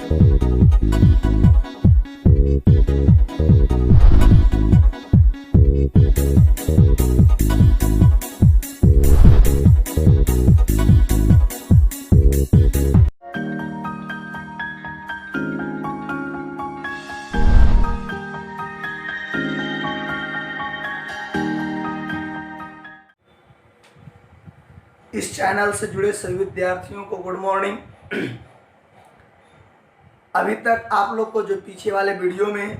इस चैनल से जुड़े सभी विद्यार्थियों को गुड मॉर्निंग। अभी तक आप लोग को जो पीछे वाले वीडियो में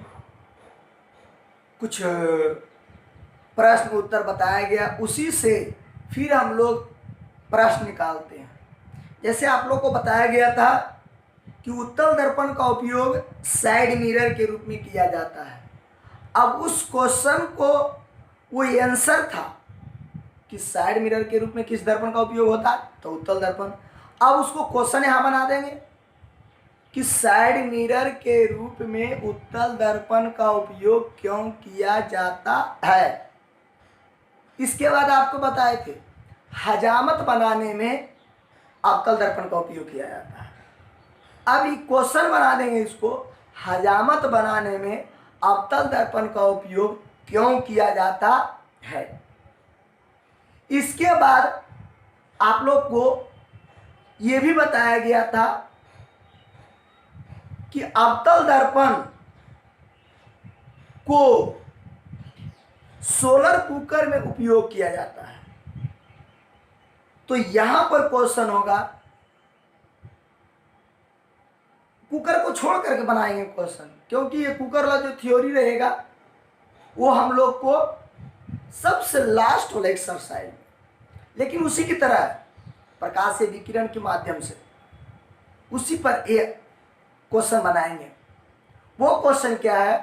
कुछ प्रश्न उत्तर बताया गया, उसी से फिर हम लोग प्रश्न निकालते हैं। जैसे आप लोग को बताया गया था कि उत्तल दर्पण का उपयोग साइड मिरर के रूप में किया जाता है। अब उस क्वेश्चन को वो आंसर था कि साइड मिरर के रूप में किस दर्पण का उपयोग होता है, तो उत्तल दर्पण। अब उसको क्वेश्चन यहां बना देंगे कि साइड मिरर के रूप में उत्तल दर्पण का उपयोग क्यों किया जाता है। इसके बाद आपको बताए थे हजामत बनाने में अवतल दर्पण का उपयोग किया जाता है। अब ये क्वेश्चन बना देंगे इसको, हजामत बनाने में अवतल दर्पण का उपयोग क्यों किया जाता है। इसके बाद आप लोग को यह भी बताया गया था कि अवतल दर्पण को सोलर कुकर में उपयोग किया जाता है। तो यहां पर क्वेश्चन होगा, कुकर को छोड़ करके बनाएंगे क्वेश्चन, क्योंकि ये कुकर वाला जो थ्योरी रहेगा वो हम लोग को सबसे लास्ट वाला एक्सरसाइज, लेकिन उसी की तरह प्रकाश से विकिरण के माध्यम से उसी पर एक क्वेश्चन बनाएंगे। वो क्वेश्चन क्या है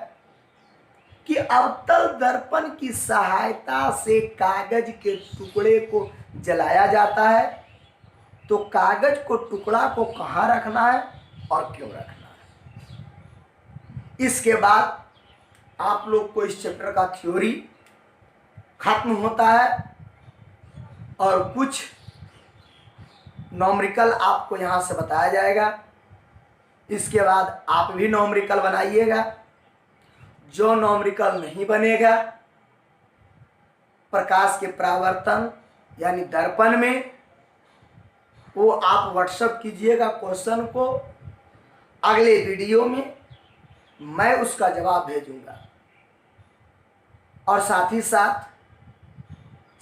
कि अवतल दर्पण की सहायता से कागज के टुकड़े को जलाया जाता है, तो कागज को टुकड़ा को कहाँ रखना है और क्यों रखना है। इसके बाद आप लोग को इस चैप्टर का थ्योरी खत्म होता है और कुछ नॉमरिकल आपको यहां से बताया जाएगा। इसके बाद आप भी नॉमरिकल बनाइएगा। जो नॉमरिकल नहीं बनेगा प्रकाश के परावर्तन यानी दर्पण में, वो आप व्हाट्सएप कीजिएगा क्वेश्चन को, अगले वीडियो में मैं उसका जवाब भेजूंगा। और साथ ही साथ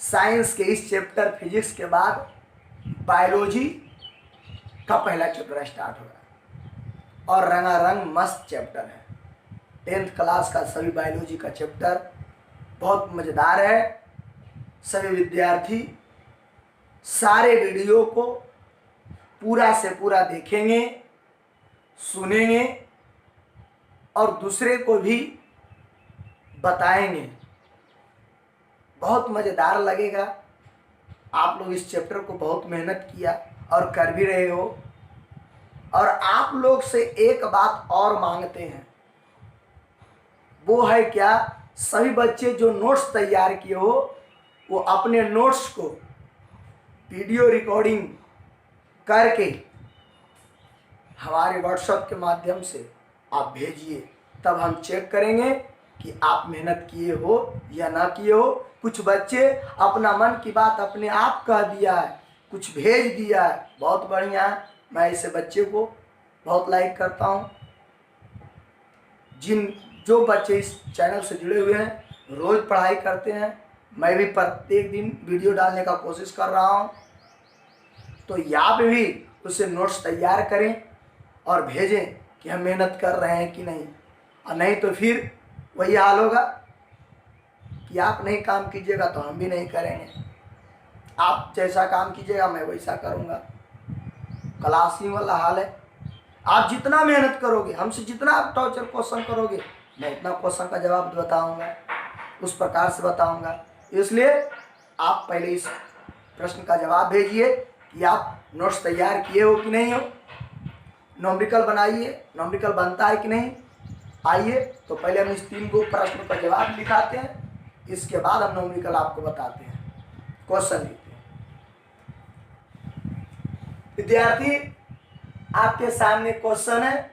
साइंस के इस चैप्टर फिजिक्स के बाद बायोलॉजी का पहला चैप्टर स्टार्ट होगा और रंगारंग मस्त चैप्टर है। 10th क्लास का सभी बायोलॉजी का चैप्टर बहुत मज़ेदार है। सभी विद्यार्थी सारे वीडियो को पूरा से पूरा देखेंगे, सुनेंगे और दूसरे को भी बताएंगे। बहुत मज़ेदार लगेगा। आप लोग इस चैप्टर को बहुत मेहनत किया और कर भी रहे हो। और आप लोग से एक बात और मांगते हैं, वो है क्या, सभी बच्चे जो नोट्स तैयार किए हो वो अपने नोट्स को वीडियो रिकॉर्डिंग करके हमारे व्हाट्सएप के माध्यम से आप भेजिए, तब हम चेक करेंगे कि आप मेहनत किए हो या ना किए हो। कुछ बच्चे अपना मन की बात अपने आप कह दिया है, कुछ भेज दिया है, बहुत बढ़िया है। मैं ऐसे बच्चे को बहुत लाइक करता हूँ। जो बच्चे इस चैनल से जुड़े हुए हैं, रोज़ पढ़ाई करते हैं, मैं भी प्रत्येक दिन वीडियो डालने का कोशिश कर रहा हूँ, तो यहाँ पे भी उससे नोट्स तैयार करें और भेजें कि हम मेहनत कर रहे हैं कि नहीं। और नहीं तो फिर वही हाल होगा कि आप नहीं काम कीजिएगा तो हम भी नहीं करेंगे। आप जैसा काम कीजिएगा मैं वैसा करूँगा। क्लास ही वाला हाल है। आप जितना मेहनत करोगे, हमसे जितना आप टॉर्चर क्वेश्चन करोगे, मैं उतना क्वेश्चन का जवाब बताऊँगा, उस प्रकार से बताऊँगा। इसलिए आप पहले इस प्रश्न का जवाब भेजिए कि आप नोट्स तैयार किए हो कि नहीं हो, नॉमरिकल बनाइए, नॉमरिकल बनता है कि नहीं। आइए तो पहले हम इस 3 को प्रश्न का जवाब लिखाते हैं, इसके बाद हम नॉमरिकल आपको बताते हैं, क्वेश्चन लिखते हैं। विद्यार्थी आपके सामने क्वेश्चन है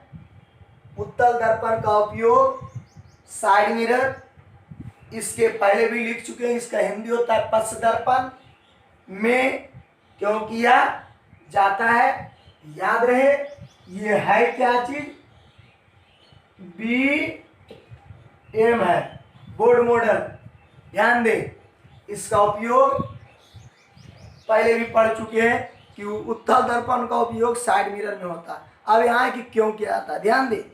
उत्तल दर्पण का उपयोग साइड मिरर, इसके पहले भी लिख चुके हैं, इसका हिंदी होता है पश्च दर्पण में क्यों किया जाता है। याद रहे ये है क्या चीज, बी एम है, बोर्ड मॉडल। ध्यान दे, इसका उपयोग पहले भी पढ़ चुके हैं कि उत्तल दर्पण का उपयोग साइड मिरर में होता है। अब यहाँ की क्यों किया जाता है, ध्यान दे,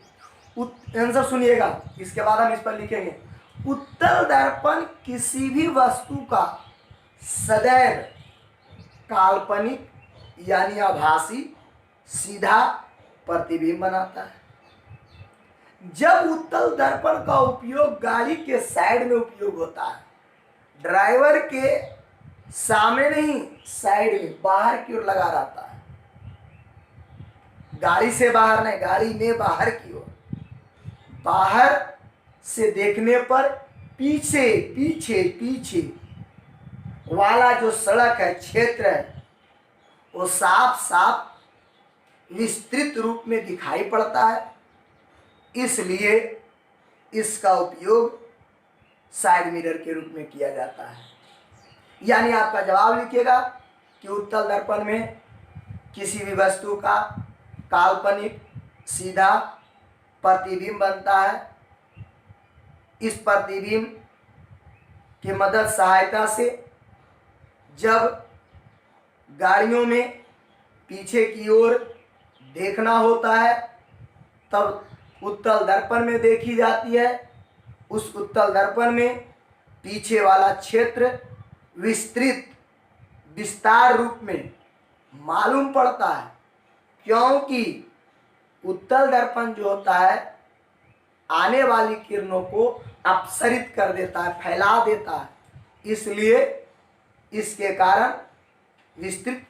आंसर सुनिएगा, इसके बाद हम इस पर लिखेंगे। उत्तल दर्पण किसी भी वस्तु का सदैव काल्पनिक यानी आभासी सीधा प्रतिबिंब बनाता है। जब उत्तल दर्पण का उपयोग गाड़ी के साइड में उपयोग होता है, ड्राइवर के सामने नहीं, साइड में बाहर की ओर लगा रहता है, गाड़ी से बाहर नहीं, गाड़ी में बाहर की ओर। बाहर से देखने पर पीछे पीछे पीछे वाला जो सड़क है, क्षेत्र है, वो साफ साफ विस्तृत रूप में दिखाई पड़ता है, इसलिए इसका उपयोग साइड मिरर के रूप में किया जाता है। यानी आपका जवाब लिखिएगा कि उत्तल दर्पण में किसी भी वस्तु का काल्पनिक सीधा प्रतिबिंब बनता है। इस प्रतिबिंब की मदद सहायता से जब गाड़ियों में पीछे की ओर देखना होता है तब उत्तल दर्पण में देखी जाती है। उस उत्तल दर्पण में पीछे वाला क्षेत्र विस्तार रूप में मालूम पड़ता है, क्योंकि उत्तल दर्पण जो होता है आने वाली किरणों को अपसरित कर देता है, फैला देता है, इसलिए इसके कारण विस्तृत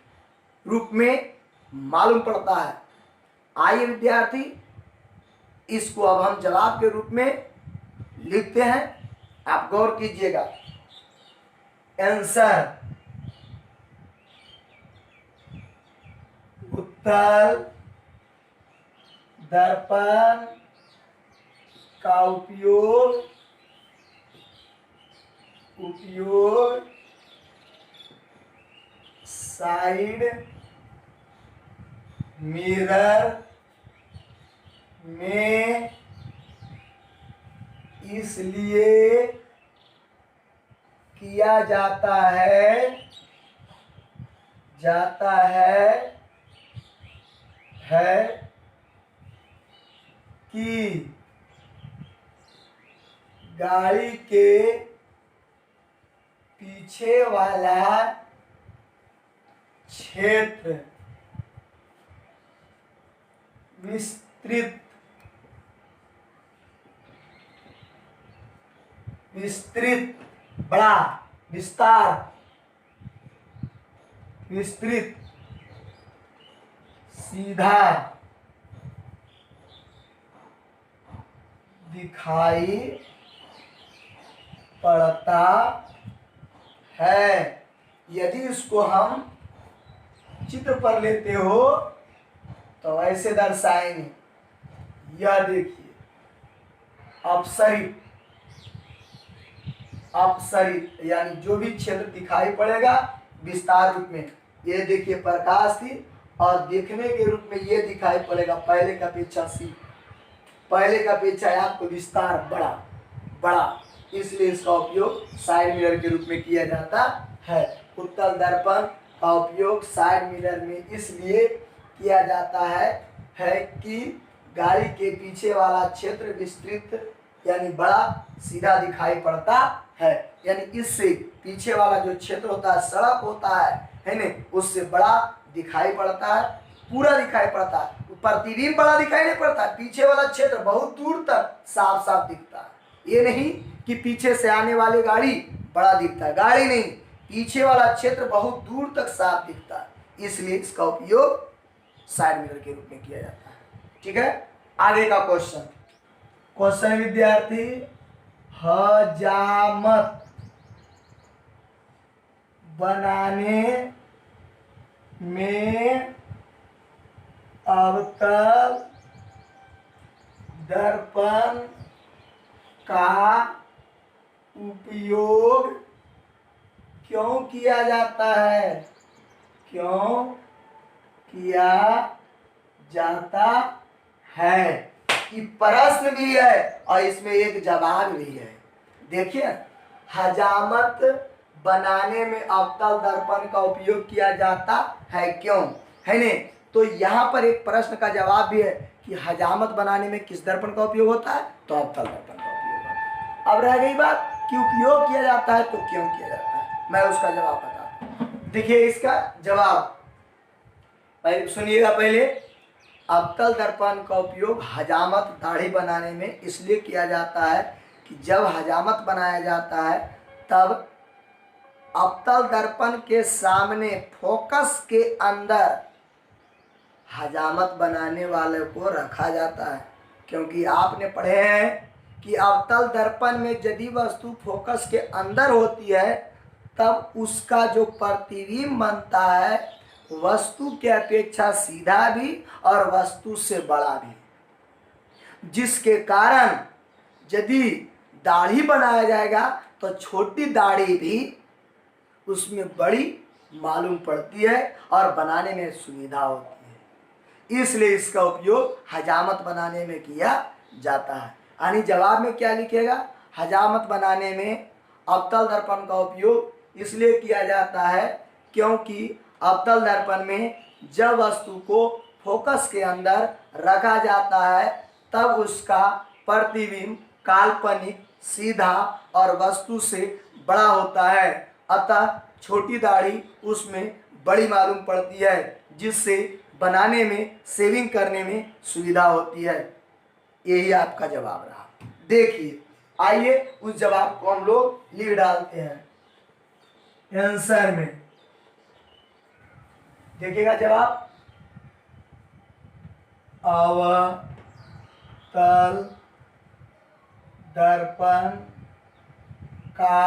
रूप में मालूम पड़ता है। आइए विद्यार्थी, इसको अब हम जवाब के रूप में लिखते हैं, आप गौर कीजिएगा। आंसर उत्तल दर्पण का उपयोग साइड मिरर में इसलिए किया जाता है कि गाड़ी के पीछे वाला क्षेत्र विस्तृत बड़ा विस्तृत सीधा दिखाई पड़ता है। यदि इसको हम चित्र पर लेते हो तो ऐसे दर्शाएंगे, यह देखिए अपसरित यानी जो भी क्षेत्र दिखाई पड़ेगा विस्तार रूप में, ये देखिए प्रकाश थी और देखने के रूप में ये दिखाई पड़ेगा पहले का अपेक्षा पहले का अपेक्षा आपको विस्तार बड़ा, इसलिए इसका उपयोग साइड मिरर के रूप में किया जाता है। उत्तल दर्पण का उपयोग साइड मिरर में इसलिए किया जाता है कि गाड़ी के पीछे वाला क्षेत्र विस्तृत यानी बड़ा सीधा दिखाई पड़ता है, यानी इससे पीछे वाला जो क्षेत्र होता है, सड़क होता है ना, उससे बड़ा दिखाई पड़ता है, पूरा दिखाई पड़ता है। प्रतिबिंब बड़ा दिखाई नहीं पड़ता, पीछे वाला क्षेत्र बहुत दूर तक साफ साफ दिखता है। ये नहीं कि पीछे से आने वाली गाड़ी बड़ा दिखता है, गाड़ी नहीं, पीछे वाला क्षेत्र बहुत दूर तक साफ दिखता है, इसलिए इसका उपयोग साइड मिरर के रूप में किया जाता है। ठीक है, आगे का क्वेश्चन विद्यार्थी, हजामत बनाने में अब तक दर्पण का उपयोग क्यों किया जाता है? क्यों किया जाता है? ये प्रश्न भी है और इसमें एक जवाब भी है। देखिए, हजामत बनाने में अवतल दर्पण का उपयोग किया जाता है क्यों, है नहीं? तो यहाँ पर एक प्रश्न का जवाब भी है कि हजामत बनाने में किस दर्पण का उपयोग होता है? तो अवतल दर्पण का उपयोग होता है। अब रह गई बात कि उपयोग किया जाता है तो क्यों किया जाता है, मैं उसका जवाब बताता हूँ। देखिए इसका जवाब पहले सुनिएगा। पहले, अवतल दर्पण का उपयोग हजामत दाढ़ी बनाने में इसलिए किया जाता है कि जब हजामत बनाया जाता है तब अवतल दर्पण के सामने फोकस के अंदर हजामत बनाने वाले को रखा जाता है। क्योंकि आपने पढ़े हैं कि अवतल दर्पण में यदि वस्तु फोकस के अंदर होती है तब उसका जो प्रतिबिंब बनता है वस्तु के अपेक्षा सीधा भी और वस्तु से बड़ा भी, जिसके कारण यदि दाढ़ी बनाया जाएगा तो छोटी दाढ़ी भी उसमें बड़ी मालूम पड़ती है और बनाने में सुविधा होती है। इसलिए इसका उपयोग हजामत बनाने में किया जाता है। यानी जवाब में क्या लिखेगा? हजामत बनाने में अवतल दर्पण का उपयोग इसलिए किया जाता है क्योंकि अवतल दर्पण में जब वस्तु को फोकस के अंदर रखा जाता है तब उसका प्रतिबिंब काल्पनिक, सीधा और वस्तु से बड़ा होता है, अतः छोटी दाढ़ी उसमें बड़ी मालूम पड़ती है, जिससे बनाने में, शेविंग करने में सुविधा होती है। यही आपका जवाब रहा। देखिए, आइए उस जवाब को हम लोग लिख डालते हैं आंसर में। देखिएगा जवाब, अवतल दर्पण का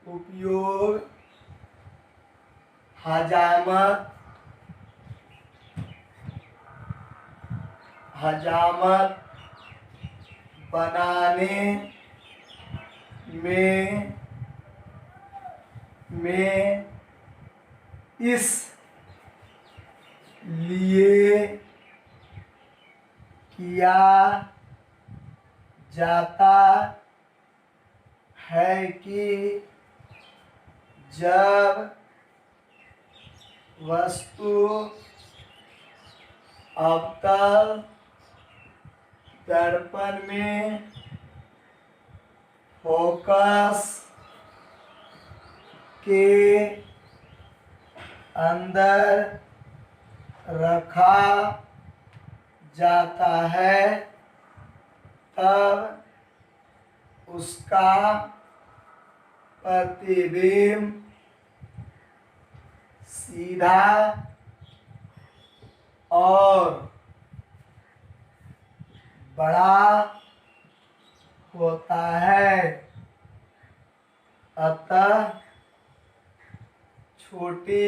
उपयोग हजामत बनाने में इसलिए किया जाता है कि जब वस्तु अवतल दर्पण में फोकस के अंदर रखा जाता है तब उसका प्रतिबिंब सीधा और बड़ा होता है, अतः छोटी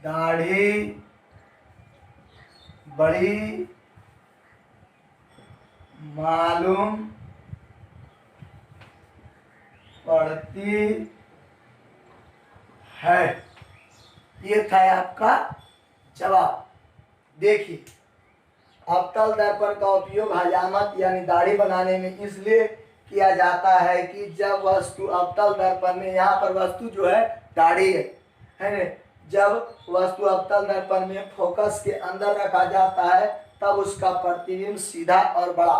दाढ़ी बड़ी मालूम पड़ती है। ये था आपका जवाब। देखिए, अवतल दर्पण का उपयोग हजामत यानी दाढ़ी बनाने में इसलिए किया जाता है कि जब वस्तु अवतल दर्पण में, यहाँ पर वस्तु जो है दाढ़ी है ना, जब वस्तु अवतल दर्पण में फोकस के अंदर रखा जाता है तब उसका प्रतिबिंब सीधा और बड़ा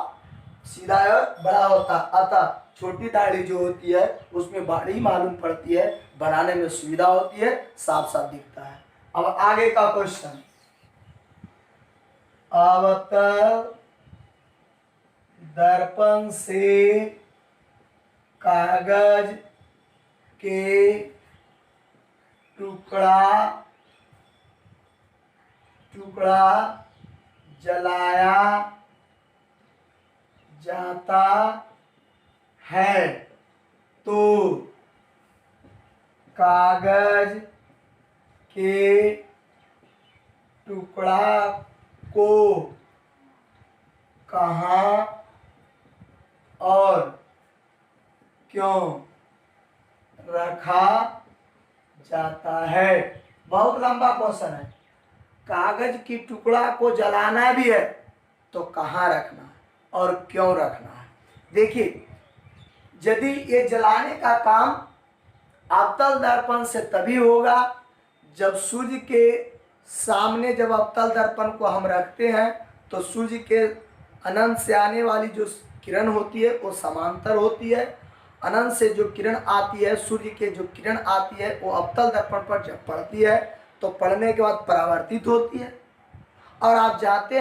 होता, अतः छोटी दाढ़ी जो होती है उसमें बड़ी मालूम पड़ती है, बनाने में सुविधा होती है, साफ साफ दिखता है। अब आगे का क्वेश्चन, अवतल दर्पण से कागज के टुकड़ा जलाया जाता है तो कागज के टुकड़ा को कहाँ और क्यों रखा जाता है। बहुत लंबा क्वेश्चन है। कागज की टुकड़ा को जलाना भी है तो कहाँ रखना है और क्यों रखना है। देखिए, यदि ये जलाने का काम अवतल दर्पण से तभी होगा जब सूर्य के सामने, जब अवतल दर्पण को हम रखते हैं तो सूर्य के अनंत से आने वाली जो किरण होती है वो समांतर होती है। अनंत से जो किरण आती है, सूर्य के जो किरण आती है वो अवतल दर्पण पर जब पड़ती है तो पड़ने के बाद परावर्तित होती है। और आप जानते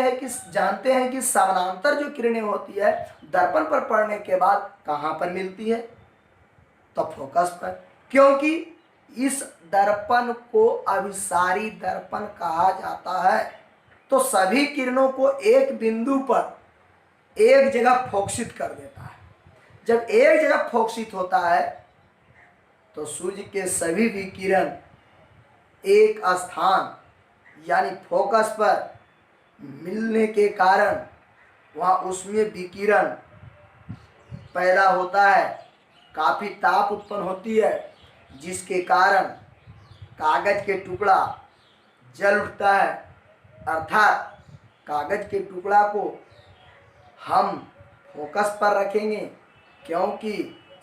हैं कि समानांतर जो किरणें होती है दर्पण पर पड़ने के बाद कहाँ पर मिलती है, तो फोकस पर। क्योंकि इस दर्पण को अभिसारी दर्पण कहा जाता है। तो सभी किरणों को एक बिंदु पर एक जगह फोकसित कर देता है। जब एक जगह फोकसित होता है तो सूर्य के सभी विकिरण एक स्थान यानी फोकस पर मिलने के कारण वहाँ उसमें विकिरण पैदा होता है, काफ़ी ताप उत्पन्न होती है, जिसके कारण कागज के टुकड़ा जल उठता है। अर्थात कागज के टुकड़ा को हम फोकस पर रखेंगे क्योंकि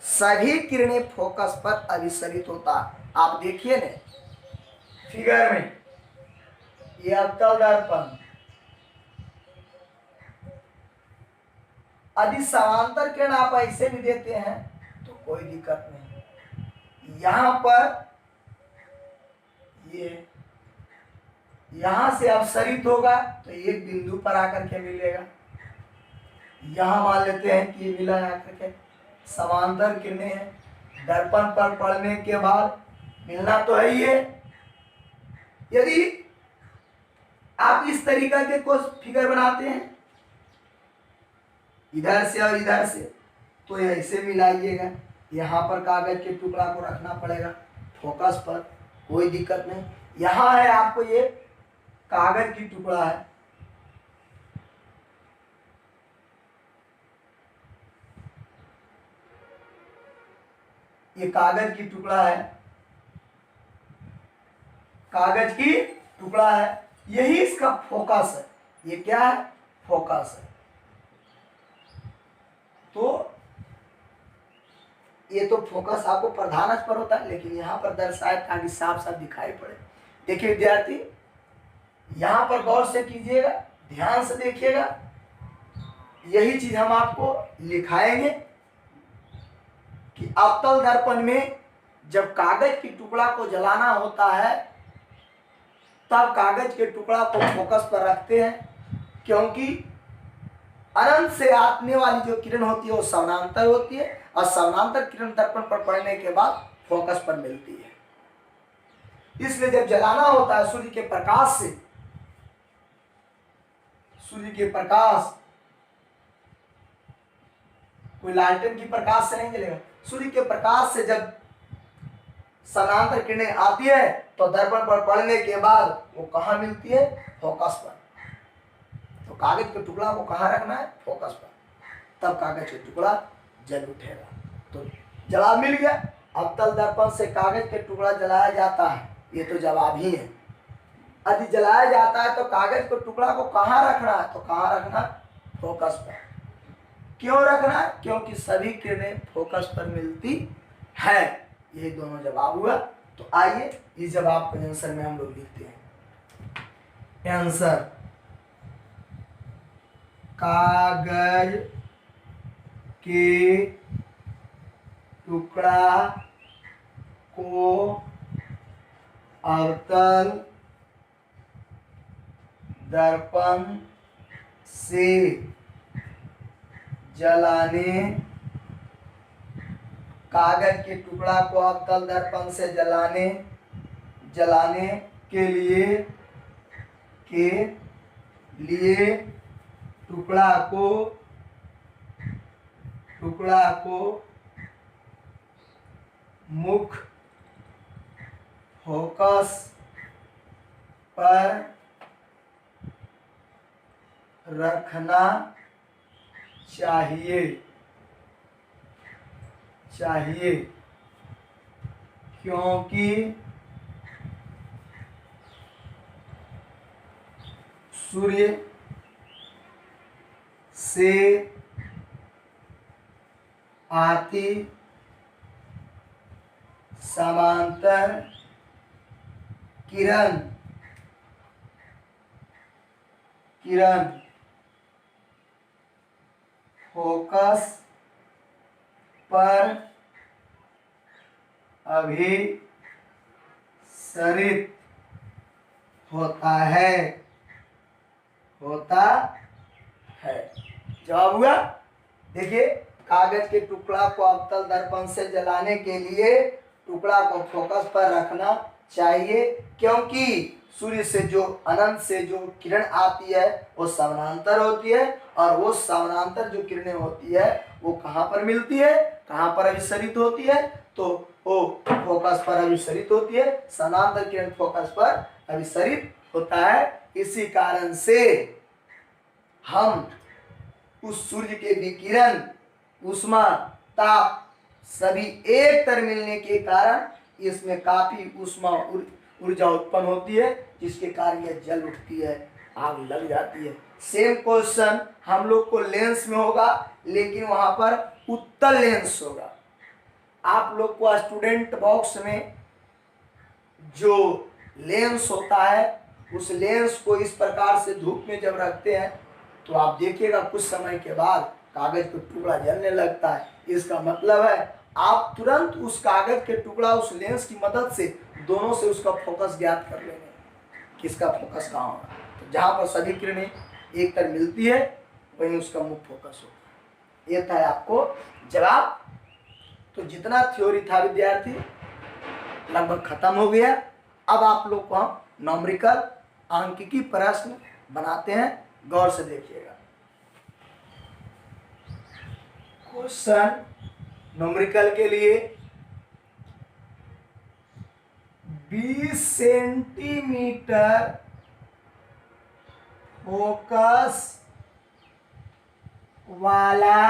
सभी किरणें फोकस पर अभिसरित होता। आप देखिए ना फिगर में, ये अवतल दर्पण, यदि समांतर किरण आप ऐसे भी देते हैं तो कोई दिक्कत नहीं। यहां पर ये यहां से अपसरित होगा तो एक बिंदु पर आकर के मिलेगा। यहां मान लेते हैं कि ये मिला आकर के, समांतर किरणें हैं, दर्पण पर पड़ने के बाद मिलना तो है ही है। यदि आप इस तरीका के कुछ फिगर बनाते हैं इधर से और इधर से, तो ऐसे मिलाइएगा। यहाँ पर कागज के टुकड़ा को रखना पड़ेगा फोकस पर, कोई दिक्कत नहीं। यहाँ है आपको ये कागज की टुकड़ा है, ये कागज की टुकड़ा है, कागज की टुकड़ा है, यही इसका फोकस है। ये क्या है? फोकस है। तो ये तो फोकस आपको प्रधान अक्ष पर होता है, लेकिन यहाँ पर दर्शाए ताकि साफ साफ दिखाई पड़े। देखिए विद्यार्थी, यहाँ पर गौर से कीजिएगा, ध्यान से देखिएगा, यही चीज हम आपको लिखाएंगे कि अवतल दर्पण में जब कागज की टुकड़ा को जलाना होता है तब कागज के टुकड़ा को फोकस पर रखते हैं, क्योंकि अनंत से आने वाली जो किरण होती है वो समानांतर होती है और समानांतर किरण दर्पण पर पड़ने के बाद फोकस पर मिलती है। इसलिए जब जलाना होता है सूर्य के प्रकाश से, सूर्य के प्रकाश, कोई लालटेन की प्रकाश से नहीं जलेगा, सूर्य के प्रकाश से जब समानांतर किरणें आती है तो दर्पण पर पड़ने के बाद वो कहाँ मिलती है? फोकस पर। तो कागज के टुकड़ा को कहाँ रखना है? फोकस पर, तब कागज का टुकड़ा जल उठेगा। तो जवाब मिल गया। अवतल दर्पण से कागज के टुकड़ा जलाया जाता है, ये तो जवाब ही है। यदि जलाया जाता है तो कागज के टुकड़ा को कहाँ रखना है? तो कहाँ रखना? फोकस पर। क्यों रखना? क्योंकि सभी किरणें फोकस पर मिलती है। ये दोनों जवाब हुआ। तो आइए इस जवाब को आंसर में हम लोग लिखते हैं। आंसर, कागज के टुकड़ा को अवतल दर्पण से जलाने, कागज के टुकड़ा को अवतल दर्पण से जलाने के लिए टुकड़ा को मुख्य फोकस पर रखना चाहिए क्योंकि सूर्य से आती समांतर किरण फोकस पर अभिसरित होता है। जवाब हुआ। देखिए, कागज के टुकड़ा को अवतल दर्पण से जलाने के लिए टुकड़ा को फोकस पर रखना चाहिए क्योंकि सूर्य से जो अनंत से जो किरण आती है वो समानांतर होती है, और वो समानांतर जो किरणें होती है वो कहाँ पर मिलती है, कहाँ पर अभिसरित होती है, तो वो फोकस पर अभिसरित होती है। समानांतर किरण फोकस पर अभिसरित होता है। इसी कारण से हम उस सूर्य के विकिरण, उष्मा, ताप सभी एक तर मिलने के कारण इसमें काफी उष्मा ऊर्जा उत्पन्न होती है, जिसके कारण यह जल उठती है, आग लग जाती है। सेम क्वेश्चन हम लोग को लेंस में होगा, लेकिन वहां पर उत्तल लेंस होगा। आप लोग को स्टूडेंट बॉक्स में जो लेंस होता है, उस लेंस को इस प्रकार से धूप में जब रखते हैं तो आप देखिएगा कुछ समय के बाद कागज का टुकड़ा जलने लगता है। इसका मतलब है आप तुरंत उस कागज के टुकड़ा उस लेंस की मदद से दोनों से उसका फोकस ज्ञात कर लेंगे, किसका फोकस कहाँ होगा। तो जहाँ पर सभी किरणें एक तर मिलती है वहीं उसका मुख्य फोकस होगा। ये था आपको जवाब। तो जितना थ्योरी था विद्यार्थी लगभग खत्म हो गया। अब आप लोग को हम न्यूमेरिकल सांख्यिकी प्रश्न बनाते हैं, गौर से देखिएगा। क्वेश्चन न्यूमेरिकल के लिए 20 सेंटीमीटर फोकस वाला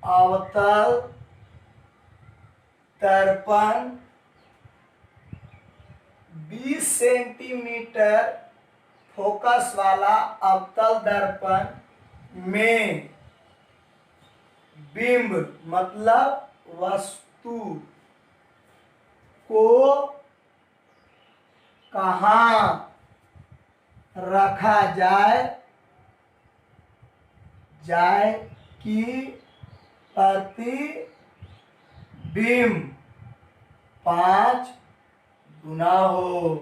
अवतल दर्पण 20 सेंटीमीटर फोकस वाला अवतल दर्पण में बिंब मतलब वस्तु को कहाँ रखा जाए कि प्रतिबिंब 5 गुना हो।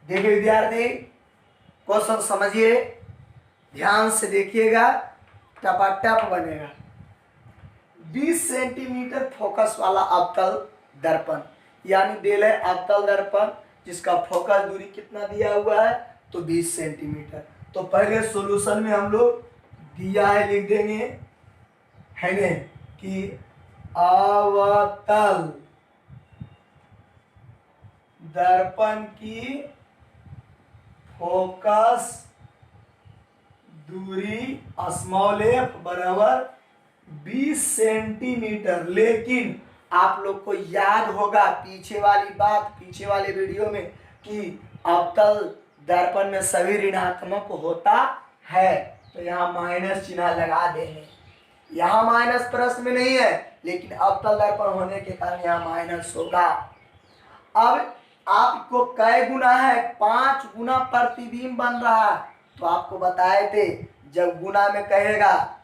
देखिए विद्यार्थी, क्वेश्चन समझिए, ध्यान से देखिएगा, टपाटप बनेगा। 20 सेंटीमीटर फोकस वाला अवतल दर्पण, यानी दिल है अवतल दर्पण जिसका फोकस दूरी कितना दिया हुआ है, तो 20 सेंटीमीटर। तो पहले सॉल्यूशन में हम लोग दिया है, लिख देंगे है ने कि अवतल दर्पण की फोकस दूरी स्मॉल एफ बराबर 20 सेंटीमीटर। लेकिन आप लोग को याद होगा पीछे वाली बात, पीछे वाले वीडियो में, कि अवतल दर्पण में सभी ऋणात्मक होता है, तो यहाँ माइनस चिन्ह लगा देंगे। यहाँ माइनस प्रश्न में नहीं है, लेकिन अवतल दर्पण होने के कारण यहाँ माइनस होगा। अब आपको कै गुना है, 5 गुना प्रतिबिंब बन रहा है। तो आपको बताए थे जब गुना में कहेगा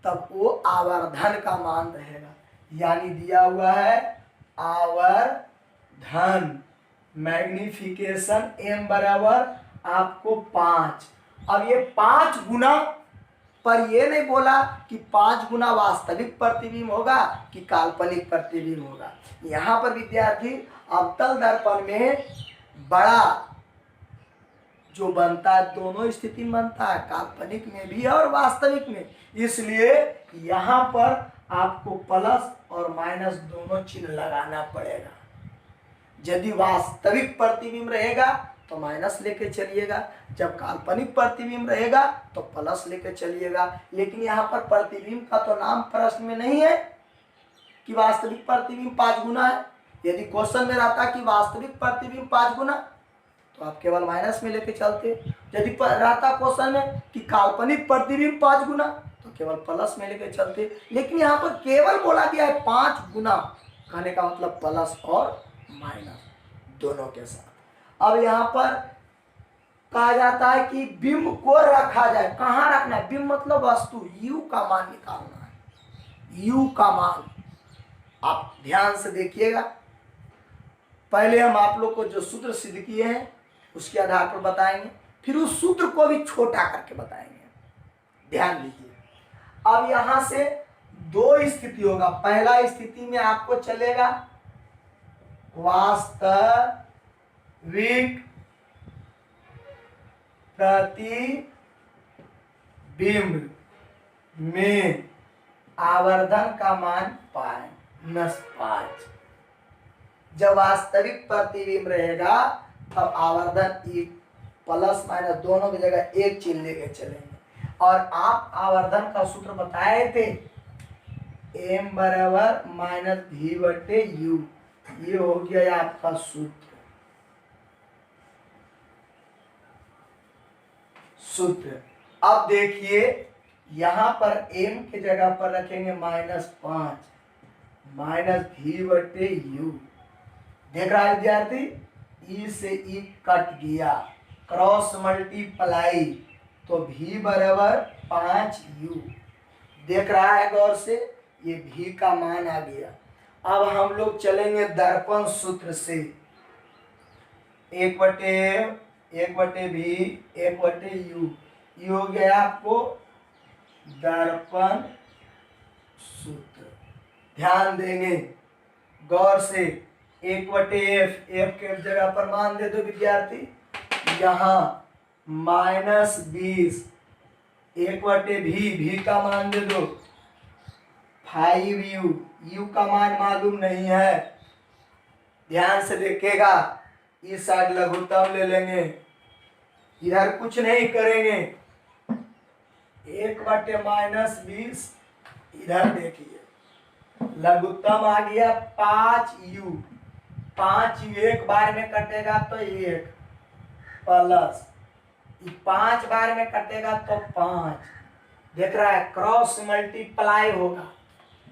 तब वो आवर्धन का मान रहेगा, यानी दिया हुआ है आवर्धन मैग्निफिकेशन m बराबर आपको 5। अब ये 5 गुना पर ये नहीं बोला कि 5 गुना वास्तविक प्रतिबिंब होगा कि काल्पनिक प्रतिबिंब होगा। यहाँ पर विद्यार्थी अवतल दर्पण में बड़ा जो बनता है दोनों स्थिति में बनता है, काल्पनिक में भी और वास्तविक में, इसलिए यहाँ पर आपको प्लस और माइनस दोनों चिन्ह लगाना पड़ेगा। यदि वास्तविक प्रतिबिंब रहेगा तो तो माइनस लेके चलिएगा, जब काल्पनिक प्रतिबिंब रहेगा तो प्लस लेके चलिएगा। लेकिन यहाँ पर प्रतिबिंब का तो नाम प्रश्न में नहीं है कि वास्तविक प्रतिबिंब 5 गुना है। यदि क्वेश्चन में रहता कि वास्तविक प्रतिबिंब 5 गुना तो आप केवल माइनस में लेके चलते। यदि रहता क्वेश्चन में कि काल्पनिक प्रतिबिंब 5 गुना तो केवल प्लस में लेके चलते। लेकिन यहाँ पर केवल बोला गया है 5 गुना, कहने का मतलब प्लस और माइनस दोनों के साथ। अब यहाँ पर कहा जाता है कि बिंब को रखा जाए। कहाँ रखना है? बिंब मतलब वस्तु, u का मान निकालना है। u का मान आप ध्यान से देखिएगा। पहले हम आप लोग को जो सूत्र सिद्ध किए हैं उसके आधार पर बताएंगे, फिर उस सूत्र को भी छोटा करके बताएंगे। ध्यान दीजिए। अब यहां से 2 स्थिति होगा। पहला स्थिति में आपको चलेगा वास्तविक प्रतिबिंब में आवर्धन का मान -5। जब वास्तविक प्रतिबिंब रहेगा तब आवर्धन प्लस माइनस दोनों की जगह 1 चिन्ह लेके चलेंगे। और आप आवर्धन का सूत्र बताए थे m बराबर -v/u। ये हो गया आपका सूत्र। अब देखिए यहां पर m की जगह पर रखेंगे -5 -v/u। देख रहा है विद्यार्थी, ई से ई कट गया, क्रॉस मल्टीप्लाई तो v बराबर 5u। देख रहा है गौर से, ये v का मान आ गया। अब हम लोग चलेंगे दर्पण सूत्र से। 1/v/u ये हो गया आपको दर्पण सूत्र। ध्यान देंगे गौर से। 1/f, f के जगह पर मान दे दो विद्यार्थी, यहाँ -20। 1/v, v का मान दे दो 5u, u का मान मालूम नहीं है। ध्यान से देखेगा, इस साइड लघुत्तम ले लेंगे, इधर कुछ नहीं करेंगे। 1/-20, इधर देखिए लघुत्तम आ गया 5u। 5u एक बार में कटेगा तो 1 प्लस 5 बार में कटेगा तो 5। देख रहा है, क्रॉस मल्टीप्लाई होगा।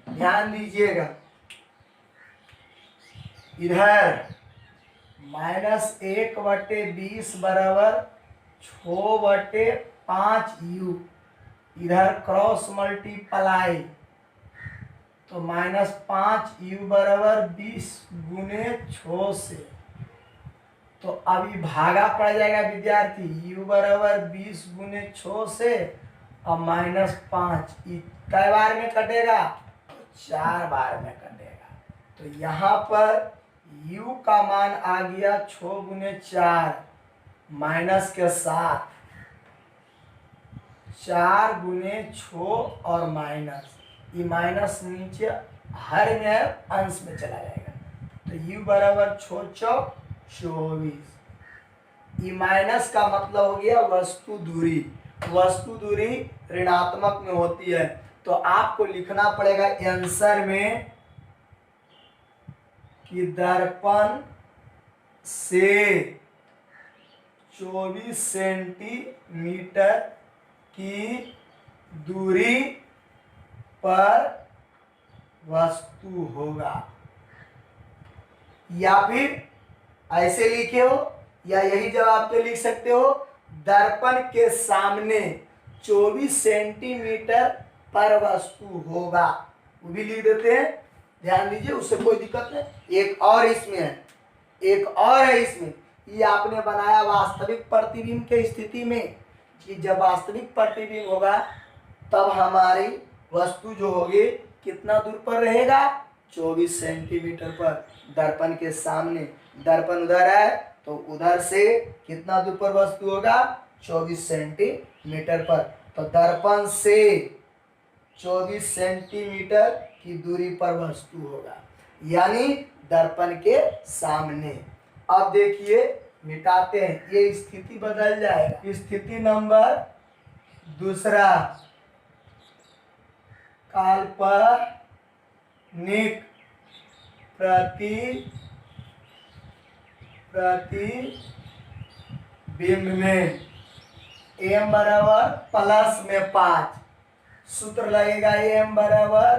ध्यान दीजिएगा, इधर -1/20 बराबर 6/5u। इधर क्रॉस मल्टीप्लाई तो -5u बराबर 20 गुने 6 से। तो अभी भागा पड़ जाएगा विद्यार्थी, u बराबर 20 गुने 6 से और -5 कै बार में कटेगा? 4 बार में कटेगा। तो यहाँ पर u का मान आ गया 6 गुने 4 माइनस के साथ, 4 गुने 6 और माइनस, ये माइनस नीचे हर में अंश में चला जाएगा। तो u बराबर 6 चौक 24। ये माइनस का मतलब हो गया वस्तु दूरी। वस्तु दूरी ऋणात्मक में होती है, तो आपको लिखना पड़ेगा आंसर में कि दर्पण से 24 सेंटीमीटर की दूरी पर वस्तु होगा। या फिर ऐसे लिखे हो, या यही जवाब पे लिख सकते हो, दर्पण के सामने 24 सेंटीमीटर पर वस्तु होगा, वो भी लिख देते हैं। ध्यान दीजिए, उससे कोई दिक्कत नहीं। एक और इसमें है, एक और है इसमें, ये आपने बनाया वास्तविक प्रतिबिंब के स्थिति में कि जब वास्तविक प्रतिबिंब होगा तब हमारी वस्तु जो होगी कितना दूर पर रहेगा? 24 सेंटीमीटर पर दर्पण के सामने। दर्पण उधर है तो उधर से कितना दूर पर वस्तु होगा? 24 सेंटीमीटर पर। तो दर्पण से 24 सेंटीमीटर की दूरी पर वस्तु होगा, यानी दर्पण के सामने। अब देखिए मिटाते हैं, ये स्थिति बदल जाएगा। स्थिति नंबर दूसरा, काल्पनिक प्रतिबिंब में m बराबर प्लस में 5, सूत्र लगेगा m बराबर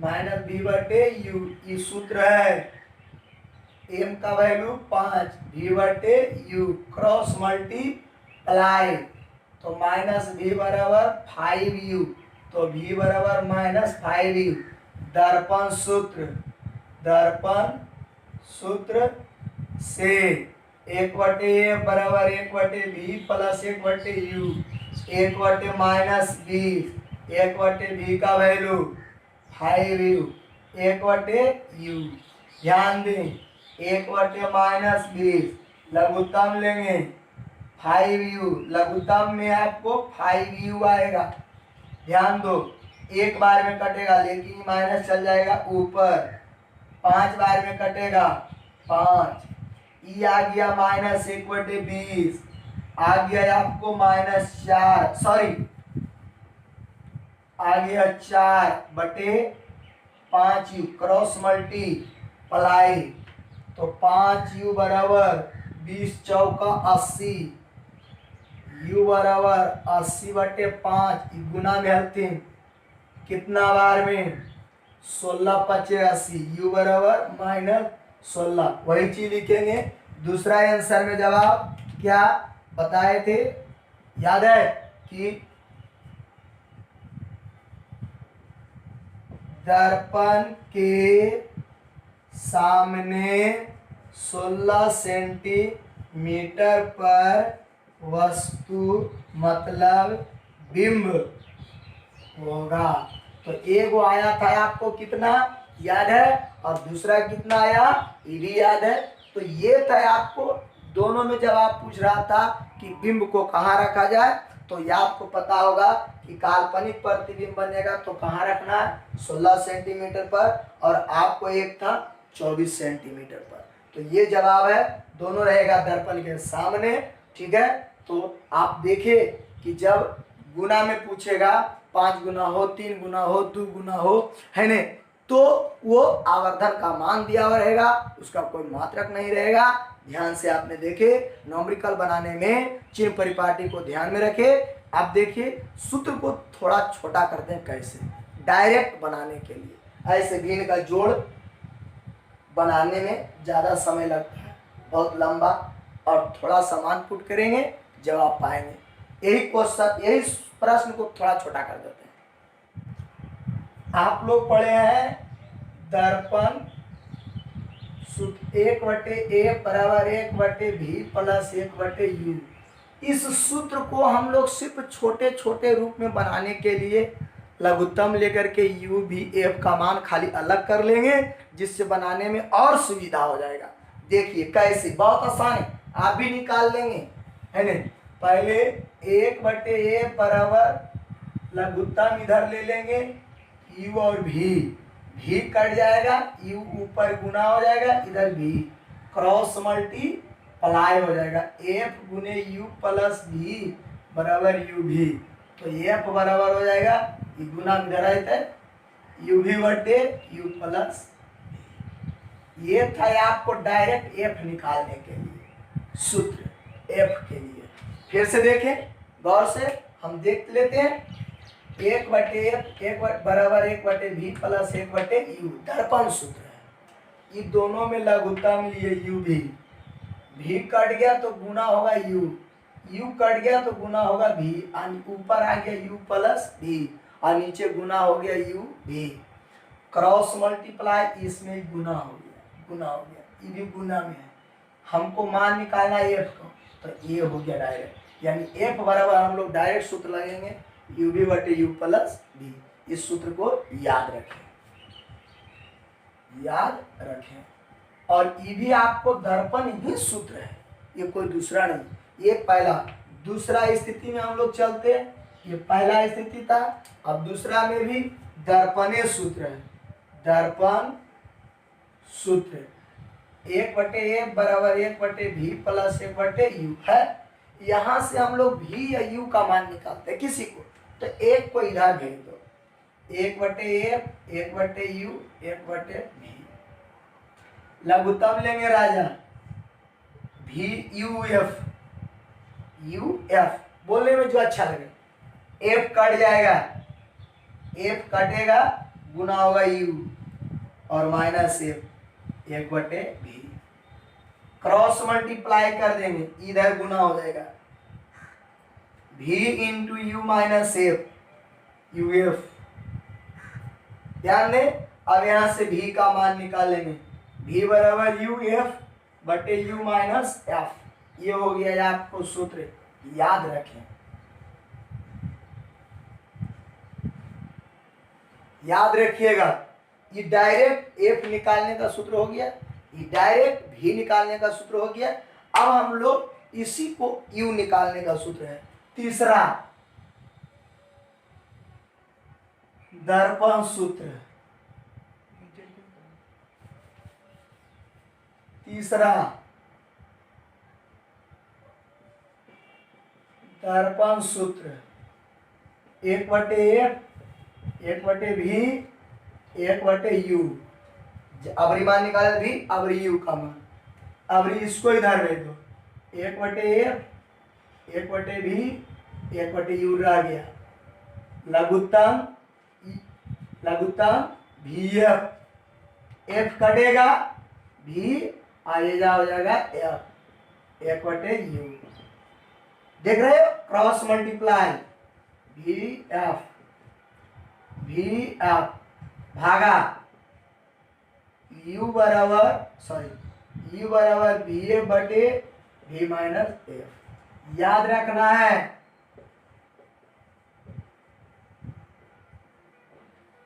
माइनस b बटे u। ये सूत्र है, m का वैल्यू 5, v बटे u, क्रॉस मल्टीप्लाई, तो माइनस v बराबर 5u, तो v बराबर माइनस 5u। दर्पण सूत्र से 1/a बराबर 1/v प्लस 1/u, 1/- -20, 1/v का वैल्यू 5u, 1/u। ध्यान दें, 1/- लघुत्तम लेंगे 5u, लघुत्तम में आपको 5u आएगा। ध्यान दो, एक बार में कटेगा लेकिन माइनस चल जाएगा ऊपर, 5 बार में कटेगा 5, ई आ गया -1/20, आ गया आपको -4, सॉरी आ गया 4/5u, क्रॉस मल्टीप्लाई, तो 5u बराबर 20 चौका 80, u बराबर 80/5, गुना में हलते कितना बार में 16/85, u बराबर -16। वही चीज लिखेंगे दूसरा आंसर में। जवाब क्या बताए थे, याद है कि दर्पण के सामने 16 सेंटीमीटर पर वस्तु मतलब बिंब होगा। तो एक वो आया था आपको कितना याद है, और दूसरा कितना आया ये भी याद है। तो ये था आपको दोनों में जब आप पूछ रहा था कि बिंब को कहाँ रखा जाए, तो ये आपको पता होगा कि काल्पनिक प्रतिबिंब बनेगा तो कहाँ रखना है, 16 सेंटीमीटर पर, और आपको एक था 24 सेंटीमीटर पर। तो ये जवाब है, दोनों रहेगा दर्पण के सामने। ठीक है, तो आप देखिए कि जब गुना में पूछेगा 5 गुना हो, 3 गुना हो, 2 गुना हो, है ने, तो वो आवर्धन का मान दिया हुआ रहेगा, उसका कोई मात्रक नहीं रहेगा। ध्यान से आपने देखे, नॉमरिकल बनाने में चिन्ह परिपाटी को ध्यान में रखे। आप देखिए सूत्र को थोड़ा छोटा करते हैं कैसे, डायरेक्ट बनाने के लिए। ऐसे भिन्न का जोड़ बनाने में ज़्यादा समय लगता है, बहुत लंबा, और थोड़ा सामान पुट करेंगे जवाब पाएंगे। यही क्वेश्चन, यही प्रश्न को थोड़ा छोटा कर देते हैं। आप लोग पढ़े हैं दर्पण सूत्र 1/a बराबर 1/v प्लस 1/u। इस सूत्र को हम लोग सिर्फ छोटे छोटे रूप में बनाने के लिए लघुत्तम लेकर के u v f का मान खाली अलग कर लेंगे, जिससे बनाने में और सुविधा हो जाएगा। देखिए कैसे, बहुत आसान है, आप भी निकाल लेंगे, है नहीं। पहले 1/a बराबर लघुत्तम इधर ले लेंगे u और v कट जाएगा, u ऊपर गुना हो जाएगा, इधर v क्रॉस मल्टीप्लाई हो जाएगा, f गुने u प्लस v बराबर uv। तो f बराबर हो जाएगा, ये गुना इधर आए थे uv बटे u प्लस। ये था आपको डायरेक्ट f निकालने के लिए सूत्र, f के लिए। फिर से देखें गौर से, हम देख लेते हैं। 1/f बराबर 1/v प्लस 1/u दर्पण सूत्र है। ये दोनों में लघुत्तम लिए uv, v कट गया तो गुना होगा u कट गया तो गुना होगा v, ऊपर आ गया u प्लस v और नीचे गुना हो गया uv, क्रॉस मल्टीप्लाई, इसमें गुना हो गया, ये भी गुना में है। हमको मान निकालना f को, तो ये हो गया डायरेक्ट, यानी f बराबर हम लोग डायरेक्ट सूत्र लगेंगे uv बटे u प्लस v। इस सूत्र को याद रखें। और ये भी आपको दर्पण ही सूत्र है, ये कोई दूसरा नहीं। ये पहला, दूसरा स्थिति में हम लोग चलते हैं, ये पहला स्थिति था, अब दूसरा में भी दर्पणे सूत्र है, दर्पण सूत्र। 1/f बराबर 1/v प्लस 1/u है। यहां से हम लोग v या u का मान निकालते हैं किसी को, तो एक को इधर भेज दो, 1/f 1/u 1/v। लघुत्तम लेंगे राजा, v u f बोलने में जो अच्छा लगे। f कट जाएगा, f कटेगा, गुना होगा u और minus f 1/v। Cross multiply कर देंगे, इधर गुना हो जाएगा, v into you minus F U F. ध्यान दें, अब यहां से v का मान निकालेंगे, v बराबर यू एफ बटे यू माइनस एफ। ये हो गया आपको सूत्र, याद रखें, याद रखिएगा। ये डायरेक्ट एफ निकालने का सूत्र हो गया, ये डायरेक्ट भी निकालने का सूत्र हो गया। अब हम लोग इसी को यू निकालने का सूत्र है। तीसरा दर्पण सूत्र, तीसरा दर्पण सूत्र, 1/f 1/v 1/u। अबरी मान निकाले भी, अबरी यू का मान, अबरी इसको इधर भेज दो, 1/f 1/v 1/u रह गया। लघुत्तम vf, f कटेगा, v आगे जा हो जाएगा f 1/u। देख रहे हो, क्रॉस मल्टीप्लाई, vf भागा u बराबर vf बटे v माइनस एफ। याद रखना है,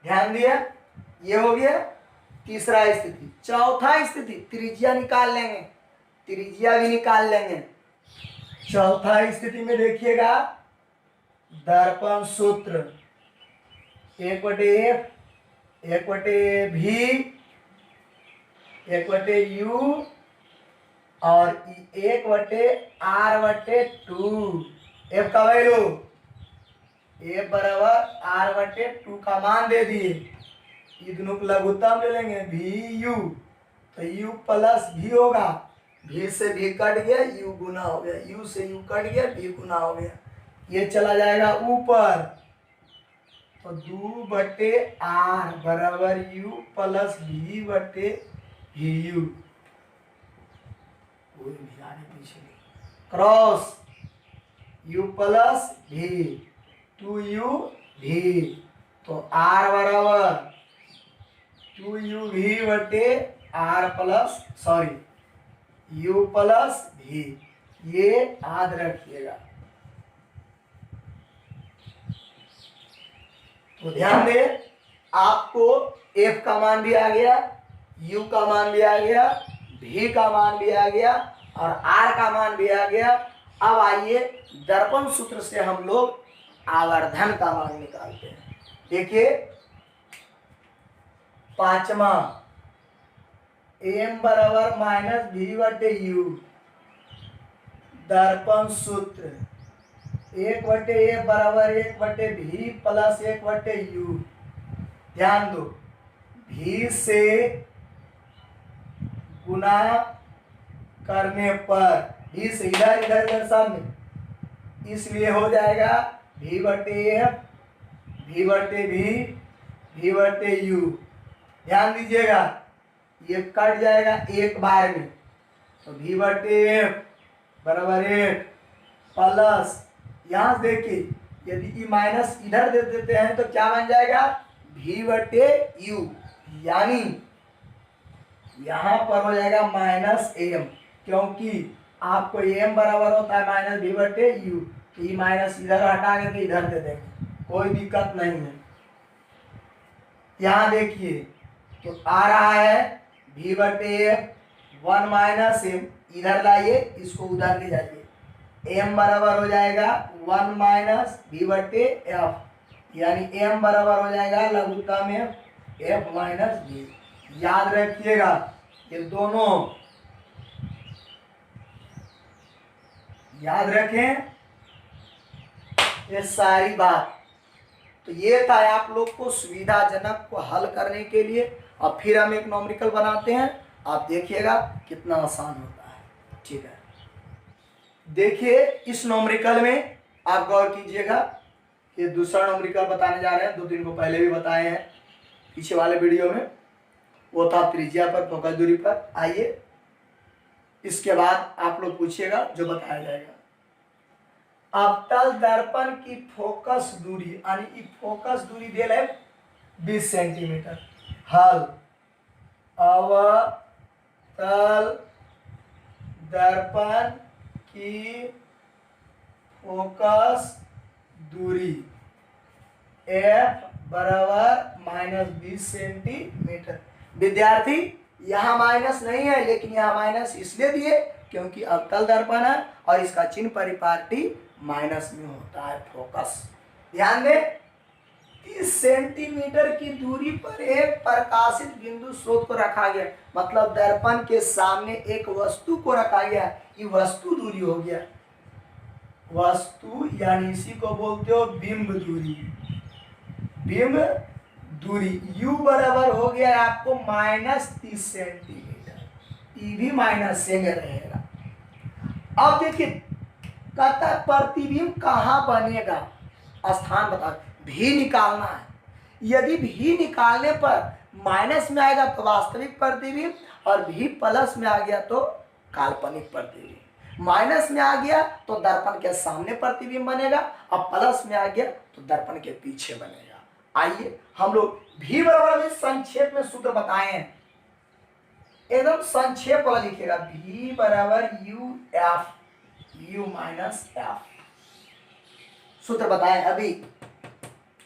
ध्यान दिया। ये हो गया तीसरा स्थिति। चौथा स्थिति त्रिज्या निकाल लेंगे, त्रिज्या भी निकाल लेंगे। चौथा स्थिति में देखिएगा, दर्पण सूत्र 1/f 1/v 1/u और 1/r/2। f का वैल्यू f बराबर r/2 का मान दे दिए। ये दोनों को लघुत्तम ले लेंगे, vu तो u प्लस v होगा, v से v कट गया, u गुना हो गया, u से u कट गया, v गुना हो गया। ये चला जाएगा ऊपर, तो 2/r बराबर u प्लस v बटे vu। कोई भी आगे पीछे नहीं, cross u plus v 2u v, तो r बराबर 2u v बटे r plus u plus v। ये याद रखिएगा। तो ध्यान दे, आपको f का मान भी आ गया, u का मान भी आ गया, v का मान भी आ गया और r का मान भी आ गया। अब आइए दर्पण सूत्र से हम लोग आवर्धन का मान निकालते हैं। देखिए, पांचवा m बराबर माइनस v बटे u, दर्पण सूत्र 1/f बराबर 1/v प्लस 1/u। ध्यान दो, v से गुना करने पर, v से इधर इधर इधर सामने, इसलिए हो जाएगा v/f v/v v/u। ध्यान दीजिएगा, ये कट जाएगा एक बार में, तो v/f बराबर 1 प्लस, यहां से देखिए, यदि माइनस इधर दे देते हैं तो क्या बन जाएगा, v/u, यानी यहां पर हो जाएगा माइनस m, क्योंकि आपको m बराबर होता है माइनस v/u, तो ये माइनस इधर हटा के इधर दे देंगे, कोई दिक्कत नहीं है। यहां देखिए, तो आ रहा है v/f 1 माइनस m, इधर लाइए, इसको उधर ले जाइए, m बराबर हो जाएगा 1 माइनस v/f, यानी m बराबर हो जाएगा लघुत्तम f माइनस v। याद रखिएगा, ये दोनों याद रखें ये सारी बात। तो ये था आप लोग को सुविधाजनक को हल करने के लिए। अब फिर हम एक न्यूमेरिकल बनाते हैं, आप देखिएगा कितना आसान होता है। ठीक है, देखिए इस न्यूमेरिकल में आप गौर कीजिएगा, ये दूसरा न्यूमेरिकल बताने जा रहे हैं। 2-3 को पहले भी बताए हैं पीछे वाले वीडियो में, वो था त्रिज्या पर, फोकस दूरी पर। आइए इसके बाद आप लोग पूछिएगा जो बताया जाएगा। अवतल दर्पण की फोकस दूरी, यानी फोकस दूरी दिया है 20 सेंटीमीटर। हल अवतल दर्पण की फोकस दूरी F बराबर -20 सेंटीमीटर। विद्यार्थी यहाँ माइनस नहीं है, लेकिन यहाँ माइनस इसलिए दिए क्योंकि अवतल दर्पण है और इसका चिन्ह परिपाटी माइनस में होता है। फोकस ध्यान दें, 30 सेंटीमीटर की दूरी पर एक प्रकाशित बिंदु स्रोत को रखा गया, मतलब दर्पण के सामने एक वस्तु को रखा गया। ये वस्तु दूरी हो गया, वस्तु यानी इसी को बोलते हो बिंब दूरी। बिंब दूरी u बराबर हो गया आपको -30 सेंटीमीटर, ई भी माइनस से रहेगा। अब देखिए कहता है प्रतिबिंब कहाँ बनेगा, स्थान बता, भी निकालना है। यदि भी निकालने पर माइनस में आएगा तो वास्तविक प्रतिबिंब, और भी प्लस में आ गया तो काल्पनिक प्रतिबिंब। माइनस में आ गया तो दर्पण के सामने प्रतिबिंब बनेगा, और प्लस में आ गया तो दर्पण के पीछे बनेगा। आइए हम लोग भी बराबर संक्षेप में सूत्र बताए हैं, एकदम संक्षेप वाला लिखेगा। भी बराबर UF, U माइनस F। सूत्र बताएं अभी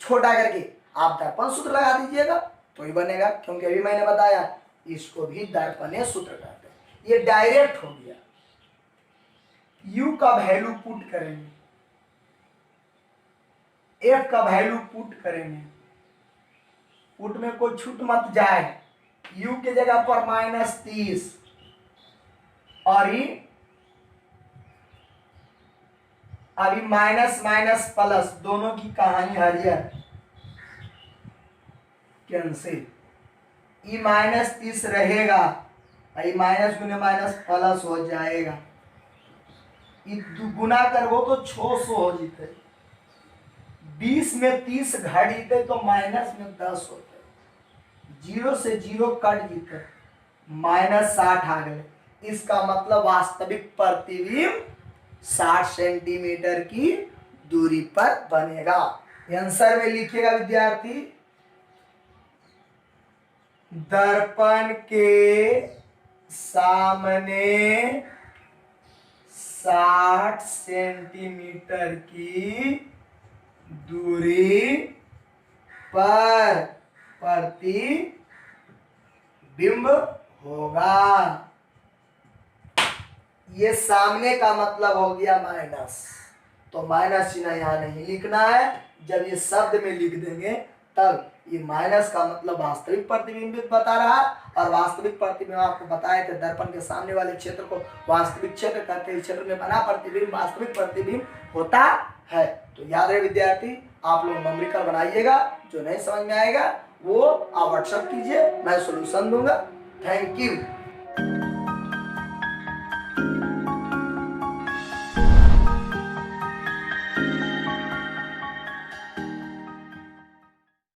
छोटा करके, आप दर्पण सूत्र लगा दीजिएगा तो ही बनेगा, क्योंकि अभी मैंने बताया इसको भी दर्पणीय सूत्र कहते हैं। ये डायरेक्ट हो गया। U का वैल्यू पुट करेंगे, F का वैल्यू पुट करेंगे, पुट में कोई छूट मत जाए। U के जगह पर -30 और अभी माइनस माइनस प्लस, दोनों की कहानी हरियर कैंसिल। ई -30 रहेगा, माइनस गुने माइनस प्लस हो जाएगा। गुना करबो तो 600 हो जीते, 20 में 30 घट जीते तो माइनस में 10 होते, 0 से 0 कट जीते, -60 आ गए। इसका मतलब वास्तविक प्रतिबिंब 60 सेंटीमीटर की दूरी पर बनेगा। आंसर में लिखिएगा विद्यार्थी, दर्पण के सामने 60 सेंटीमीटर की दूरी पर प्रतिबिंब होगा। ये सामने का मतलब हो गया माइनस, तो माइनस चिन्ह यहाँ नहीं लिखना है। जब ये शब्द में लिख देंगे तब ये माइनस का मतलब वास्तविक प्रतिबिंब बता रहा है, और वास्तविक प्रतिबिंब आपको बताए थे दर्पण के सामने वाले क्षेत्र को वास्तविक क्षेत्र कहते हैं। क्षेत्र में बना प्रतिबिंब वास्तविक प्रतिबिंब होता है। तो याद रहे विद्यार्थी, आप लोग न्यूमेरिकल बनाइएगा, जो नहीं समझ में आएगा वो आप व्हाट्सएप कीजिए, मैं सॉल्यूशन दूंगा। Thank you.